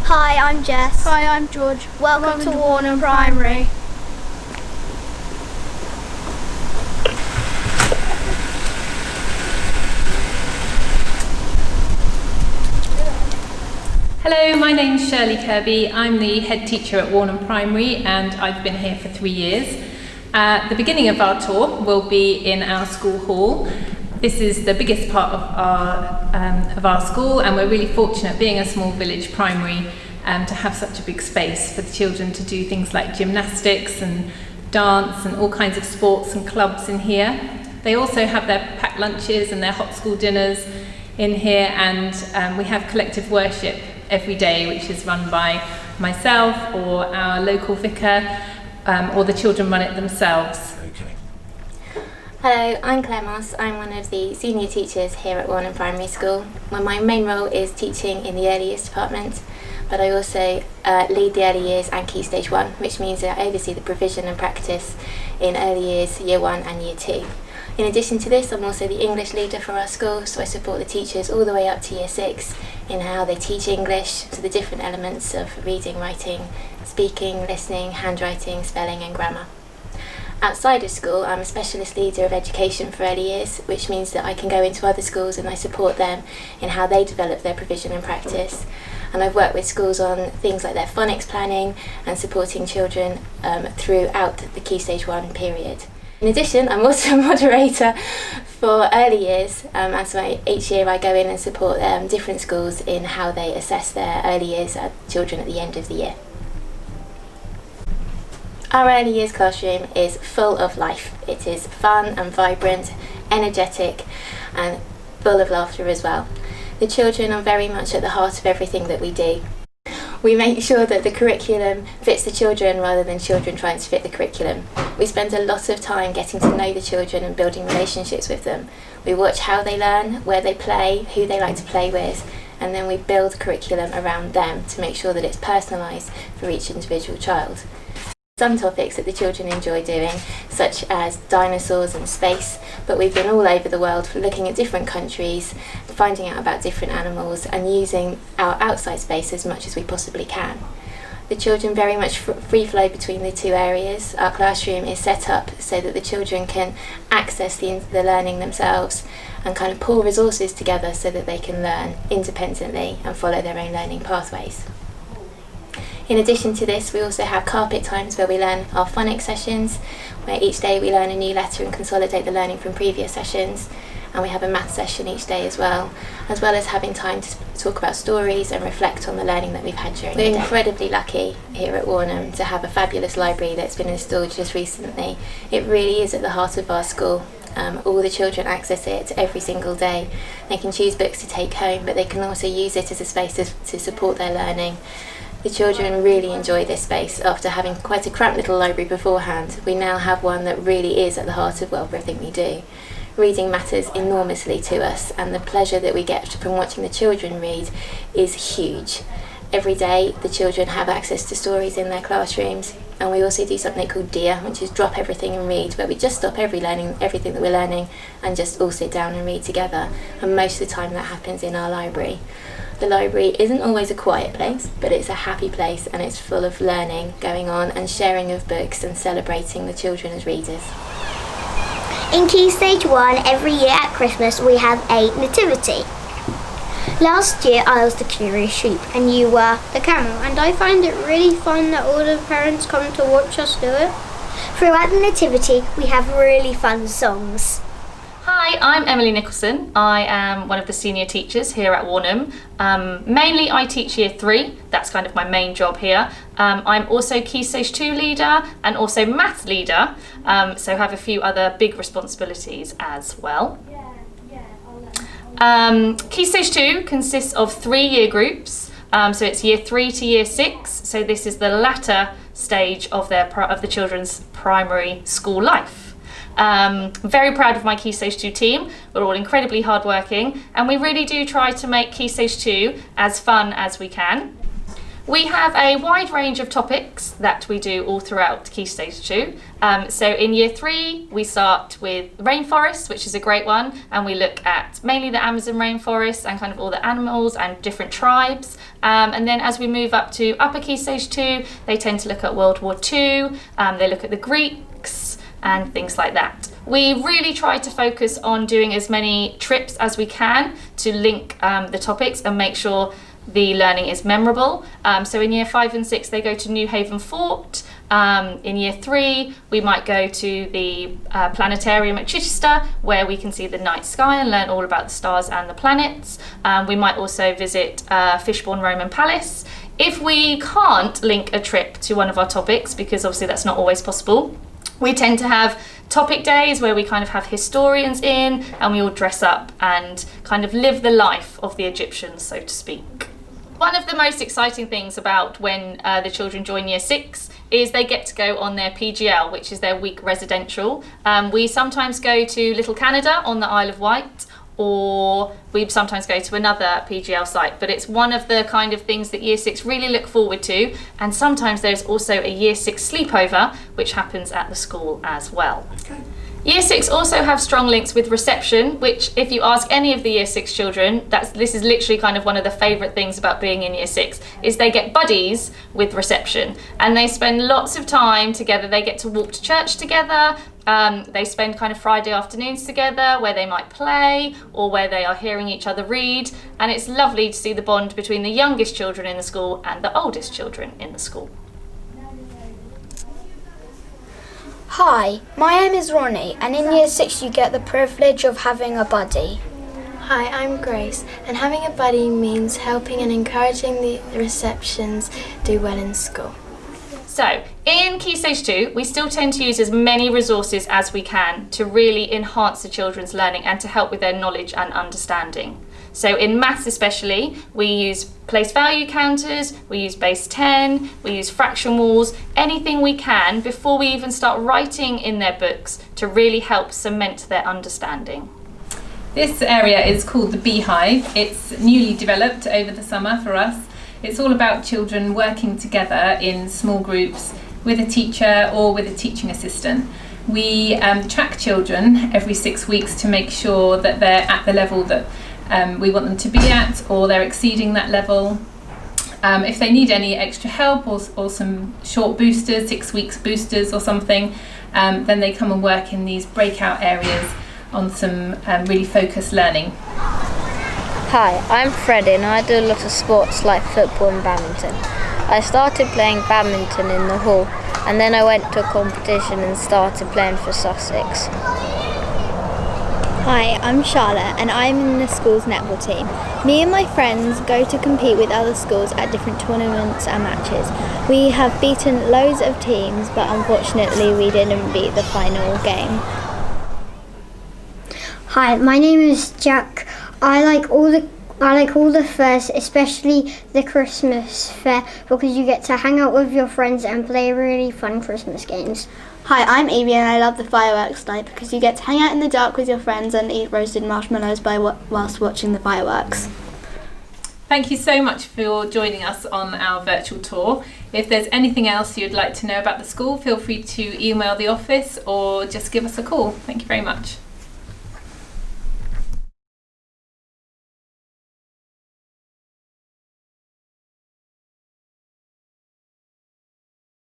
Hi, I'm Jess. Hi, I'm George. Welcome to Warnham Primary. Hello, my name's Shirley Kirby. I'm the head teacher at Warnham Primary and I've been here for 3 years. The beginning of our tour will be in our school hall. This is the biggest part of our school, and we're really fortunate, being a small village primary, to have such a big space for the children to do things like gymnastics and dance and all kinds of sports and clubs in here. They also have their packed lunches and their hot school dinners in here, and we have collective worship every day, which is run by myself or our local vicar, or the children run it themselves. Hello, I'm Claire Moss. I'm one of the senior teachers here at Warnham Primary School. Well, my main role is teaching in the early years department, but I also lead the early years and Key Stage 1, which means that I oversee the provision and practice in early years, year 1 and year 2. In addition to this, I'm also the English leader for our school, so I support the teachers all the way up to year 6 in how they teach English, to the different elements of reading, writing, speaking, listening, handwriting, spelling and grammar. Outside of school, I'm a specialist leader of education for early years, which means that I can go into other schools and I support them in how they develop their provision and practice. And I've worked with schools on things like their phonics planning and supporting children throughout the Key Stage 1 period. In addition, I'm also a moderator for early years, and so each year I go in and support different schools in how they assess their early years children at the end of the year. Our early years classroom is full of life. It is fun and vibrant, energetic and full of laughter as well. The children are very much at the heart of everything that we do. We make sure that the curriculum fits the children rather than children trying to fit the curriculum. We spend a lot of time getting to know the children and building relationships with them. We watch how they learn, where they play, who they like to play with, and then we build curriculum around them to make sure that it's personalised for each individual child. Some topics that the children enjoy doing, such as dinosaurs and space, but we've been all over the world looking at different countries, finding out about different animals and using our outside space as much as we possibly can. The children very much free flow between the two areas. Our classroom is set up so that the children can access the learning themselves and kind of pull resources together so that they can learn independently and follow their own learning pathways. In addition to this, we also have carpet times where we learn our phonics sessions, where each day we learn a new letter and consolidate the learning from previous sessions, and we have a math session each day as well as having time to talk about stories and reflect on the learning that we've had during the day. We're incredibly lucky here at Warnham to have a fabulous library that's been installed just recently. It really is at the heart of our school. All the children access it every single day. They can choose books to take home, but they can also use it as a space to support their learning. The children really enjoy this space. After having quite a cramped little library beforehand, we now have one that really is at the heart of everything we do. Reading matters enormously to us, and the pleasure that we get from watching the children read is huge. Every day the children have access to stories in their classrooms, and we also do something called DEAR, which is drop everything and read, where we just stop everything that we're learning and just all sit down and read together, and most of the time that happens in our library. The library isn't always a quiet place, but it's a happy place, and it's full of learning going on and sharing of books and celebrating the children as readers. In Key Stage 1, every year at Christmas we have a nativity. Last year I was the curious sheep and you were the camel, and I find it really fun that all the parents come to watch us do it. Throughout the nativity we have really fun songs. Hi, I'm Emily Nicholson. I am one of the senior teachers here at Warnham. Mainly I teach year 3, that's kind of my main job here. I'm also Key Stage 2 leader and also maths leader, so have a few other big responsibilities as well. Key Stage 2 consists of 3 year groups, so it's year 3 to year 6, so this is the latter stage of the children's primary school life. Very proud of my Key Stage 2 team. We're all incredibly hardworking and we really do try to make Key Stage 2 as fun as we can. We have a wide range of topics that we do all throughout Key Stage 2. So in Year 3, we start with rainforests, which is a great one, and we look at mainly the Amazon rainforest and kind of all the animals and different tribes. And then as we move up to Upper Key Stage 2, they tend to look at World War II, they look at the Greeks and things like that. We really try to focus on doing as many trips as we can to link the topics and make sure the learning is memorable. So in Year 5 and 6 they go to New Haven Fort. In Year 3 we might go to the planetarium at Chichester, where we can see the night sky and learn all about the stars and the planets. We might also visit Fishbourne Roman Palace. If we can't link a trip to one of our topics, because obviously that's not always possible, we tend to have topic days where we kind of have historians in and we all dress up and kind of live the life of the Egyptians, so to speak. One of the most exciting things about when the children join Year 6 is they get to go on their PGL, which is their week residential. We sometimes go to Little Canada on the Isle of Wight, or we sometimes go to another PGL site, but it's one of the kind of things that Year 6 really look forward to, and sometimes there's also a Year 6 sleepover which happens at the school as well. Year 6 also have strong links with reception, which if you ask any of the Year 6 children, this is literally kind of one of the favourite things about being in Year 6, is they get buddies with reception and they spend lots of time together. They get to walk to church together, they spend kind of Friday afternoons together where they might play or where they are hearing each other read, and it's lovely to see the bond between the youngest children in the school and the oldest children in the school. Hi, my name is Ronnie, and in Year 6 you get the privilege of having a buddy. Hi, I'm Grace, and having a buddy means helping and encouraging the receptions do well in school. So, in Key Stage 2, we still tend to use as many resources as we can to really enhance the children's learning and to help with their knowledge and understanding. So in maths especially, we use place value counters, we use base 10, we use fraction walls, anything we can before we even start writing in their books to really help cement their understanding. This area is called the Beehive. It's newly developed over the summer for us. It's all about children working together in small groups with a teacher or with a teaching assistant. We track children every 6 weeks to make sure that they're at the level that we want them to be at, or they're exceeding that level. If they need any extra help or some short boosters, 6 weeks boosters or something, then they come and work in these breakout areas on some really focused learning. Hi, I'm Freddie and I do a lot of sports like football and badminton. I started playing badminton in the hall and then I went to a competition and started playing for Sussex. Hi, I'm Charlotte and I'm in the school's netball team. Me and my friends go to compete with other schools at different tournaments and matches. We have beaten loads of teams, but unfortunately we didn't beat the final game. Hi, my name is Jack. I like all the fairs, especially the Christmas fair, because you get to hang out with your friends and play really fun Christmas games. Hi, I'm Evie and I love the fireworks night because you get to hang out in the dark with your friends and eat roasted marshmallows whilst watching the fireworks. Thank you so much for joining us on our virtual tour. If there's anything else you'd like to know about the school, feel free to email the office or just give us a call. Thank you very much.